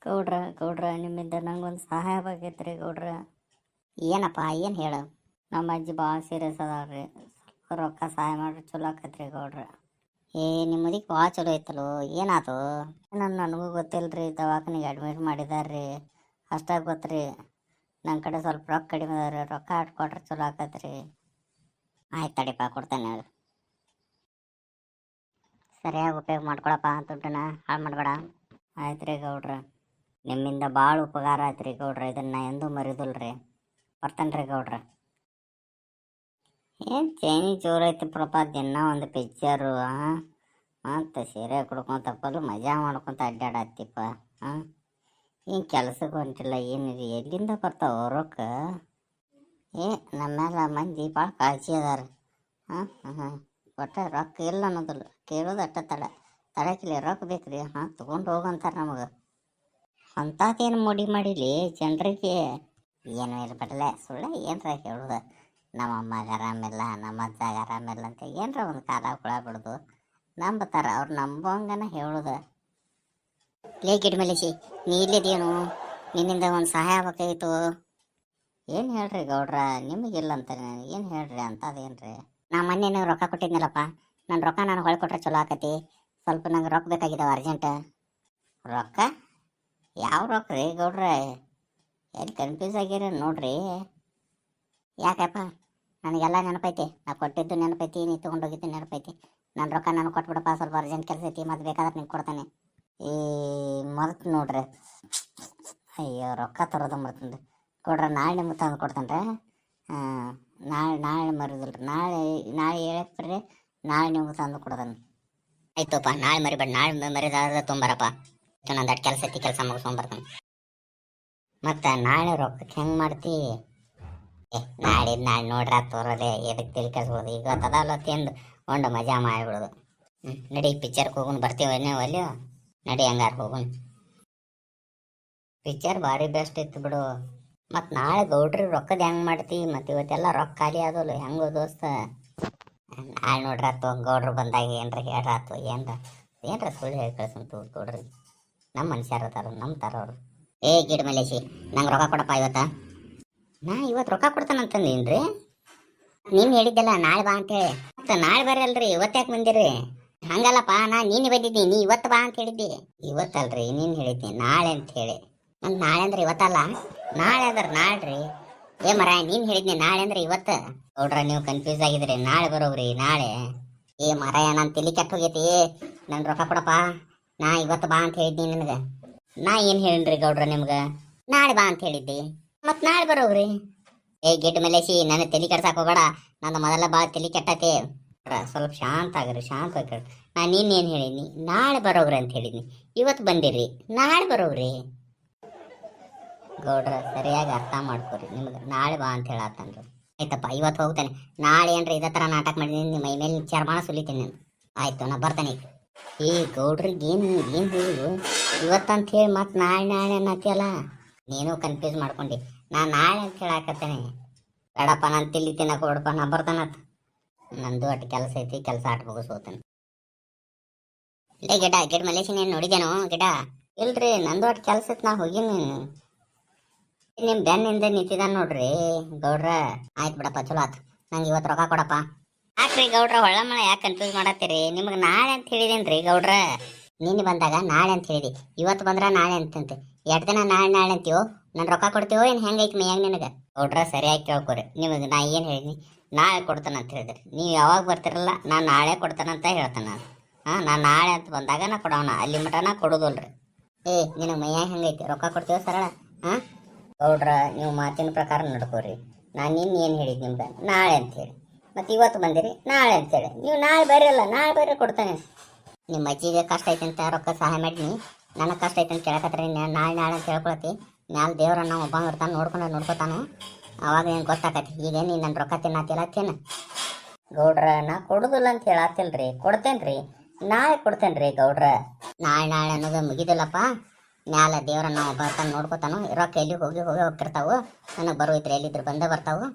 ಗೌಡ್ರ ನಿಮ್ಮಿಂದ ನಂಗೊಂದು ಸಹಾಯ ಆಗೈತ್ರಿ ಗೌಡ್ರ. ಏನಪ್ಪ ಏನು ಹೇಳು. ನಮ್ಮ ಅಜ್ಜಿ ಭಾಳ ಸೀರಿಯಸ್ ಅದಾಳ್ರಿ, ಸ್ವಲ್ಪ ರೊಕ್ಕ ಸಹಾಯ ಮಾಡ್ರಿ, ಚಲೋ ಆಕೈತ್ರಿ ಗೌಡ್ರ. ನಿಮ್ಮ ಮುದಿಗೆ ಭಾಳ ಚಲೋ ಐತಲು, ಏನಾತು? ನನಗೂ ಗೊತ್ತಿಲ್ರಿ, ದವಾಖಾನಿಗೆ ಅಡ್ಮಿಟ್ ಮಾಡಿದಾರ್ರಿ, ಅಷ್ಟಾಗಿ ಗೊತ್ತ್ರಿ. ನನ್ನ ಕಡೆ ಸ್ವಲ್ಪ ರೊಕ್ಕ ಕಡಿಮೆ ಅದಾವ್ರಿ, ರೊಕ್ಕ ಕೊಟ್ರೆ ಚಲೋ ಆಕೈತ್ರಿ. ಆಯ್ತು ತಡಿಪ ಕೊಡ್ತೇನೆ, ಸರಿಯಾಗಿ ಉಪಯೋಗ ಮಾಡ್ಕೊಳಪ್ಪ, ದುಡ್ಡನ್ನ ಹಾಳು ಮಾಡಬೇಡ. ಆಯ್ತು ರೀ ಗೌಡ್ರ, ನಿಮ್ಮಿಂದ ಭಾಳ ಉಪಕಾರ ಆಯ್ತು ರೀ ಗೌಡ್ರ, ಇದನ್ನು ಎಂದೂ ಮರಿದಿಲ್ರಿ. ಬರ್ತೇನೆ ರೀ ಗೌಡ್ರ. ಏನು ಚೈನಿ ಜೋರು ಐತಿ ಪ್ರಪ, ದಿನ ಒಂದು ಪಿಕ್ಚರು ಮತ್ತು ಸೀರೆ ಕುಡ್ಕೊತ ಫುಲ್ ಮಜಾ ಮಾಡ್ಕೊತ ಅಡ್ಡಾಡತ್ತಿಪ್ಪ. ಏನು ಕೆಲಸಕ್ಕೆ ಹೊಂಟಿಲ್ಲ, ಏನಿದೆ, ಎಲ್ಲಿಂದ ಬರ್ತಾವ ರೊಕ್ಕ? ನಮ್ಮ ಮೇಲೆ ಮಂದಿ ಭಾಳ ಕಾಳಜಿ ಅದಾರ. ಒಟ್ಟು ರೊಕ್ಕ ಇಲ್ಲ ಅನ್ನೋದಿಲ್ಲ, ಕೇಳೋದು ಅಟ್ಟ ತಡಕಿಲ್ಲ, ರೊಕ್ಕ ಬೇಕು ರೀ. ತೊಗೊಂಡು ಹೋಗಂತಾರೆ ನಮಗೆ. ಅಂಥದ್ದೇನು ಮುಡಿ ಮಾಡಿಲಿ ಜನರಿಗೆ? ಏನು ಇಲ್ಲ ಬಿಡಲೆ, ಸುಳ್ಳೆ ಏನರ ಹೇಳೋದು. ನಮ್ಮ ಅಮ್ಮಗೆ ಆರಾಮಿಲ್ಲ, ನಮ್ಮ ಅಜ್ಜಾಗ ಆರಾಮಿಲ್ಲ ಅಂತ ಏನರ ಒಂದು ಕಾಲ ಹುಳ ಬಿಡೋದು, ನಂಬತಾರ. ಅವ್ರು ನಂಬೋಂಗನ ಹೇಳೋದು. ಲೇ ಗಿಡಮಲೇಶಿ, ನೀ ಇಲ್ಲಿದೇನು? ನಿನ್ನಿಂದ ಒಂದು ಸಹಾಯ ಬೇಕಾಗಿತ್ತು. ಏನು ಹೇಳ್ರಿ ಗೌಡ್ರ, ನಿಮಗಿಲ್ಲ ಅಂತಾನೆ, ಏನು ಹೇಳ್ರಿ ಅಂಥದ್ದೇನು ರೀ? ನಾ ಮೊನ್ನೆ ರೊಕ್ಕ ಕೊಟ್ಟಿದ್ನಲ್ಲಪ್ಪ, ನನ್ನ ರೊಕ್ಕ ನಾನು ಹೊಳೆ ಕೊಟ್ರೆ ಚಲೋ ಆಕತಿ. ಸ್ವಲ್ಪ ನಂಗೆ ರೊಕ್ಕ ಬೇಕಾಗಿದ್ದಾವೆ ಅರ್ಜೆಂಟ್. ರೊಕ್ಕ? ಯಾವ ರೊಕ್ಕ ರೀ ಗೌಡ್ರ? ಎಲ್ಲಿ ಕನ್ಫ್ಯೂಸ್ ಆಗಿರ ನೋಡ್ರಿ. ಯಾಕಪ್ಪ, ನನಗೆಲ್ಲ ನೆನಪೈತಿ, ನಾ ಕೊಟ್ಟಿದ್ದು ನೆನಪೈತಿ, ನೀ ತೊಗೊಂಡೋಗಿದ್ದು ನೆನಪೈತಿ. ನನ್ನ ರೊಕ್ಕ ನಾನು ಕೊಟ್ಬಿಡಪ್ಪ, ಸ್ವಲ್ಪ ಅರ್ಜೆಂಟ್ ಕೆಲಸ ಐತಿ, ಮತ್ತೆ ಬೇಕಾದ್ರೆ ನಿಂಗೆ ಕೊಡ್ತಾನೆ. ಮರ್ತು ನೋಡ್ರಿ. ಅಯ್ಯೋ, ರೊಕ್ಕ ತರೋದು ಮರ್ತಂದು ಕೊಡ್ರಿ. ನಾಳೆ ನಿಮ್ಗೆ ತಂದು ಕೊಡ್ತೇನೆ ರೀ. ನಾಳೆ ಮರಿದಿಲ್ರಿ, ನಾಳೆ ಹೇಳಕ್ಕೆ ಬರ್ರಿ, ನಾಳೆ ನಿಮ್ಗೆ ತಂದು ಕೊಡ್ತಾನೆ. ಆಯ್ತಪ್ಪ, ನಾಳೆ ಮರಿಬೇಡ, ನಾಳೆ ಮರಿದಾದ್ರೆ ತೊಂಬರಪ್ಪ. ನಂದು ಅಷ್ಟು ಕೆಲಸ ಐತಿ, ಕೆಲಸ ಮುಗಿಸ್ಕೊಂಬರ್ತಾನೆ. ಮತ್ತು ನಾಳೆ ರೊಕ್ಕಕ್ಕೆ ಹೆಂಗೆ ಮಾಡ್ತಿ? ನಾಳೆ ನೋಡ್ರ ತೋರೋದೆ, ಎದಕ್ಕೆ ತಿಳಿ ಕಳ್ಸ್ಬೋದು. ಈಗ ತದಲ್ಲ ತಿಂದು ಉಂಡು ಮಜಾ ಮಾಡಿಬಿಡೋದು. ನಡಿ ಪಿಕ್ಚರ್ಗೆ ಹೋಗೋಣ, ಬರ್ತೀವಿ ನೀವು ಅಲ್ಲಿ? ನಡಿ ಹಂಗಾರ ಹೋಗೋಣ. ಪಿಕ್ಚರ್ ಭಾರಿ ಬೆಸ್ಟ್ ಇತ್ತು ಬಿಡು. ಮತ್ತು ನಾಳೆ ಗೌಡ್ರಿ ರೊಕ್ಕದ ಹೆಂಗೆ ಮಾಡ್ತಿ? ಮತ್ತು ಇವತ್ತೆಲ್ಲ ರೊಕ್ಕ ಖಾಲಿ ಆದಲ್ಲ, ಹೆಂಗೋ ದೋಸ್ತ? ನಾಳೆ ನೋಡ್ರಾತು, ಗೌಡ್ರು ಬಂದಾಗ ಏನರ ಹೇಳ್ರಾತು, ಏನರ ಸುಳ್ಳು ಹೇಳಿ ಕಳ್ಸಂತು ಗೌಡ್ರಿ. ನಮ್ಮ ಮನುಷ್ಯರು ಅದಾರ, ನಮ್ಮ ತರೋರು. ಗಿಡ ಮಲೇಶಿ, ನಂಗೆ ರೊಕ್ಕ ಕೊಡಪ್ಪ ಇವತ್ತ. ನಾ ಇವತ್ತು ರೊಕ್ಕ ಕೊಡ್ತಾನಂತಂದೀನಿ ರೀ. ನೀನು ಹೇಳಿದ್ದೆಲ್ಲ ನಾಳೆ ಬಾ ಅಂತೇಳಿ, ಮತ್ತು ನಾಳೆ ಬರ್ರಿ ಅಲ್ರಿ, ಇವತ್ತು ಯಾಕೆ ಬಂದಿರಿ? ಹಂಗಲ್ಲಪ್ಪ, ನೀನು ಬಂದಿದ್ದೀನಿ, ನೀ ಇವತ್ತು ಬಾ ಅಂತ ಹೇಳಿದ್ದಿ. ಇವತ್ತಲ್ರಿ, ನೀನು ಹೇಳಿದ್ದಿ ನಾಳೆ ಅಂತ ಹೇಳಿ. ನಂಗೆ ನಾಳೆ ಅಂದ್ರೆ ಇವತ್ತಲ್ಲ, ನಾಳೆ ಅಂದ್ರೆ ನಾಳೆ ರೀ. ಮರ ನೀನು ಹೇಳಿದ್ನಿ ನಾಳೆ ಅಂದ್ರೆ ಇವತ್ತು. ನೋಡ್ರ ನೀವು ಕನ್ಫ್ಯೂಸ್ ಆಗಿದ್ರಿ, ನಾಳೆ ಬರೋಗ್ರಿ ನಾಳೆ. ಮರ ನಾನು ತಲೆ ಕೆಟ್ಟ ಹೋಗೈತಿ, ನನ್ನ ರೊಕ್ಕ ಕೊಡಪ್ಪ. ನಾ ಇವತ್ತು ಬಾ ಅಂತ ಹೇಳಿದ್ನಿ ನಿನಗೆ. ನಾ ಏನು ಹೇಳಿನ್ರಿ ಗೌಡ್ರ ನಿಮ್ಗೆ? ನಾಳೆ ಬಾ ಅಂತ ಹೇಳಿದ್ದಿ, ಮತ್ತು ನಾಳೆ ಬರೋಗ್ರಿ. ಗಿಡ್ಡ ಮಲೇಶಿ, ನನ್ನ ತಲೆ ಕೆಡ್ಸಕ್ಕೆ ಹೋಗಬೇಡ, ನನ್ನ ಮೊದಲ ಭಾಳ ತಲೆ ಕೆಟ್ಟತಿ. ಸ್ವಲ್ಪ ಶಾಂತ ಆಗ್ರಿ, ಶಾಂತ ಆಗ್ರಿ. ನಾನು ಇನ್ನೇನು ಹೇಳಿದ್ನಿ? ನಾಳೆ ಬರೋಗ್ರಿ ಅಂತ ಹೇಳಿದ್ನಿ, ಇವತ್ತು ಬಂದಿರಿ, ನಾಳೆ ಬರೋಗ್ರಿ. ಗೌಡ್ರ ಸರಿಯಾಗಿ ಅರ್ಥ ಮಾಡ್ಕೊರಿ, ನಿಮ್ಗೆ ನಾಳೆ ಬಾ ಅಂತ ಹೇಳತ್ತನ್ರಿ. ಆಯ್ತಪ್ಪ, ಇವತ್ತು ಹೋಗ್ತಾನೆ. ನಾಳೆ ಏನ್ರಿ ಇದೇ ಥರ ನಾಟಕ ಮಾಡಿದ್ದೀನಿ, ನಿಮ್ಮ ಮೈ ಮೇಲೆ ಚರ್ಮಾನ ಸುಲಿತೀನಿ ನಾನು. ಆಯ್ತು, ನಾ ಬರ್ತಾನೆ. ಗೌಡ್ರಿಗೆ ಏನು ಹೇಳು ಇವತ್ತಂತ ಹೇಳಿ ಮತ್ತೆ ನಾಳೆ ಅನ್ನತ್ತಿಯಲ್ಲ, ನೀನು ಕನ್ಫ್ಯೂಸ್ ಮಾಡ್ಕೊಂಡು. ನಾನು ನಾಳೆ ಅಂತ ಹೇಳಾಕತ್ತೇನೆ. ಬೇಡಪ್ಪ, ನಾನು ತಿಲ್ಲಿ ತಿನ್ನಕ್ಕೆ ಕೊಡಪ್ಪ, ನಾ ಬರ್ತಾನತ್. ನಂದು ಅಟ್ಟು ಕೆಲಸ ಐತಿ, ಕೆಲಸ ಆಟ ಮುಗಿಸ್ಕೋತಾನೆ. ಇಲ್ಲೇ ಗಿಡ ಮಲೇಶಿನ ಏನು ನೋಡಿದೇನೋ ಗಿಡ? ಇಲ್ರಿ, ನಂದು ಅಟ್ಟು ಕೆಲಸ ಐತಿ, ನಾ ಹೋಗಿನಿ. ನಿಮ್ಮ ಬೆನ್ನಿಂದ ನಿಂತಿದ್ದ ನೋಡ್ರಿ ಗೌಡ್ರ. ಆಯ್ತು ಬಿಡಪ್ಪ, ಚಲೋ ಆತು. ನಂಗೆ ಇವತ್ತು ರೊಕ್ಕ ಕೊಡಪ್ಪ. ಯಾಕ್ರಿ ಗೌಡ್ರ ಹೊಳ್ಳ ಮಳೆ ಯಾಕೆ ಕನ್ಫ್ಯೂಸ್ ಮಾಡತ್ತೀರಿ? ನಿಮ್ಗೆ ನಾಳೆ ಅಂತ ಹೇಳಿದೇನ್ರಿ ಗೌಡ್ರ. ನಿನ್ನೆ ಬಂದಾಗ ನಾಳೆ ಅಂತ ಹೇಳಿದಿ, ಇವತ್ತು ಬಂದ್ರೆ ನಾಳೆ ಅಂತಂತೆ. ಎರಡು ದಿನ ನಾಳೆ ಅಂತೀವೋ? ನಾನು ರೊಕ್ಕ ಕೊಡ್ತೀವೋ ಏನು? ಹೆಂಗೈತಿ ಮೇಯಾಗ ನಿನಗೆ? ಗೌಡ್ರ ಸರಿಯಾಗಿ ಕೇಳ್ಕೊರಿ, ನಿಮಗೆ ನಾ ಏನು ಹೇಳಿದ್ನಿ? ನಾಳೆ ಕೊಡ್ತಾನಂತ ಹೇಳಿದ್ರಿ. ನೀವು ಯಾವಾಗ ಬರ್ತಿರಲ್ಲ, ನಾನು ನಾಳೆ ಕೊಡ್ತಾನಂತ ಹೇಳ್ತಾನೆ ನಾನು. ನಾನು ನಾಳೆ ಅಂತ ಬಂದಾಗ ನಾ ಕೊಡೋಣ, ಅಲ್ಲಿ ಮಟ ನಾ ಕೊಡೋದಲ್ರಿ. ನಿನಗೆ ಮೈಯಾಗ ಹೆಂಗೈತಿ? ರೊಕ್ಕ ಕೊಡ್ತೀವೋ ಸರಳ? ಗೌಡ್ರ ನೀವು ಮಾತಿನ ಪ್ರಕಾರ ನಡ್ಕೋರಿ. ನಾನು ನಿನ್ನೆ ಏನು ಹೇಳಿದ್ದು ನಿಮ್ಗೆ? ನಾಳೆ ಅಂಥೇಳಿ. ಮತ್ತು ಇವತ್ತು ಬಂದಿರಿ ನಾಳೆ ಅಂತೇಳಿ. ನೀವು ನಾಳೆ ಬರೋಲ್ಲ, ನಾಳೆ ಬರ್ರಿ ಕೊಡ್ತಾನೆ. ನಿಮ್ಮ ಅಜ್ಜಿಗೆ ಕಷ್ಟ ಐತೆ ಅಂತ ರೊಕ್ಕ ಸಹಾಯ ಮಾಡೀನಿ, ನನಗೆ ಕಷ್ಟ ಐತೆ ಅಂತ ಕೇಳಕತ್ರಿ. ನಾಳೆ ಅಂತ ಹೇಳ್ಕೊಳತಿ. ಮ್ಯಾಲೆ ದೇವ್ರನ್ನ ಒಬ್ಬ ಇರ್ತಾನೆ, ನೋಡ್ಕೊತಾನೆ. ಅವಾಗ ಏನು ಗೊತ್ತಾಕತಿ. ಈಗ ನೀನು ನನ್ನ ರೊಕ್ಕ ತಿನ್ನತ್ತಿಲ್ಲ ತಿನ್ನ. ಗೌಡ್ರ ನಾ ಕೊಡೋದಿಲ್ಲ ಅಂತ ಹೇಳತ್ತಿಲ್ರಿ, ಕೊಡ್ತೇನೆ ರೀ, ನಾಳೆ ಕೊಡ್ತೇನೆ ರೀ ಗೌಡ್ರ. ನಾಳೆ ಅನ್ನೋದು ಮುಗಿದಿಲ್ಲಪ್ಪ. ಮ್ಯಾಲ ದೇವ್ರನ್ನ ಒಬ್ಬ ಇರ್ತಾನೆ, ನೋಡ್ಕೊತಾನು. ರೊಕ್ಕ ಎಲ್ಲಿ ಹೋಗಿರ್ತಾವು, ನನಗೆ ಬರೋಯ್ತ್ರಿ, ಎಲ್ಲಿದ್ರು ಬಂದೇ ಬರ್ತಾವು.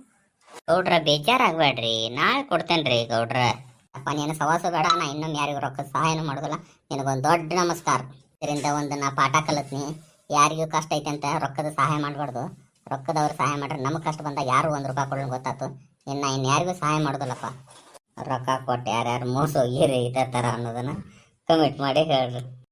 ಗೌಡ್ರ ಬೇಜಾರಾಗಬೇಡ್ರಿ, ನಾಳೆ ಕೊಡ್ತೇನೆ ರೀ ಗೌಡ್ರ. ಅಪ್ಪ ನೀನು ಸವಾಸ ಬೇಡ, ನಾ ಇನ್ನೊಮ್ಮೆ ಯಾರಿಗೂ ರೊಕ್ಕ ಸಹಾಯನೂ ಮಾಡೋದಿಲ್ಲ. ನಿನಗೊಂದು ದೊಡ್ಡ ನಮಸ್ಕಾರ. ಇದರಿಂದ ಒಂದು ನಾ ಪಾಠ ಕಲತ್ನಿ. ಯಾರಿಗೂ ಕಷ್ಟ ಐತೆ ಅಂತ ರೊಕ್ಕದ ಸಹಾಯ ಮಾಡಬಾರ್ದು. ರೊಕ್ಕದವ್ರು ಸಹಾಯ ಮಾಡ್ರೆ ನಮಗೆ ಕಷ್ಟ ಬಂದಾಗ ಯಾರು ಒಂದು ರೂಪಾಯಿ ಕೊಡೋಣ ಗೊತ್ತಾತು. ಇನ್ನು ಯಾರಿಗೂ ಸಹಾಯ ಮಾಡೋದಿಲ್ಲಪ್ಪ. ರೊಕ್ಕ ಕೊಟ್ಟು ಯಾರ್ಯಾರು ಮೋಸ ಹೋಗಿರಿ ಇದೇ ಥರ ಅನ್ನೋದನ್ನು ಕಮೆಂಟ್ ಮಾಡಿ ಹೇಳ್ರಿ.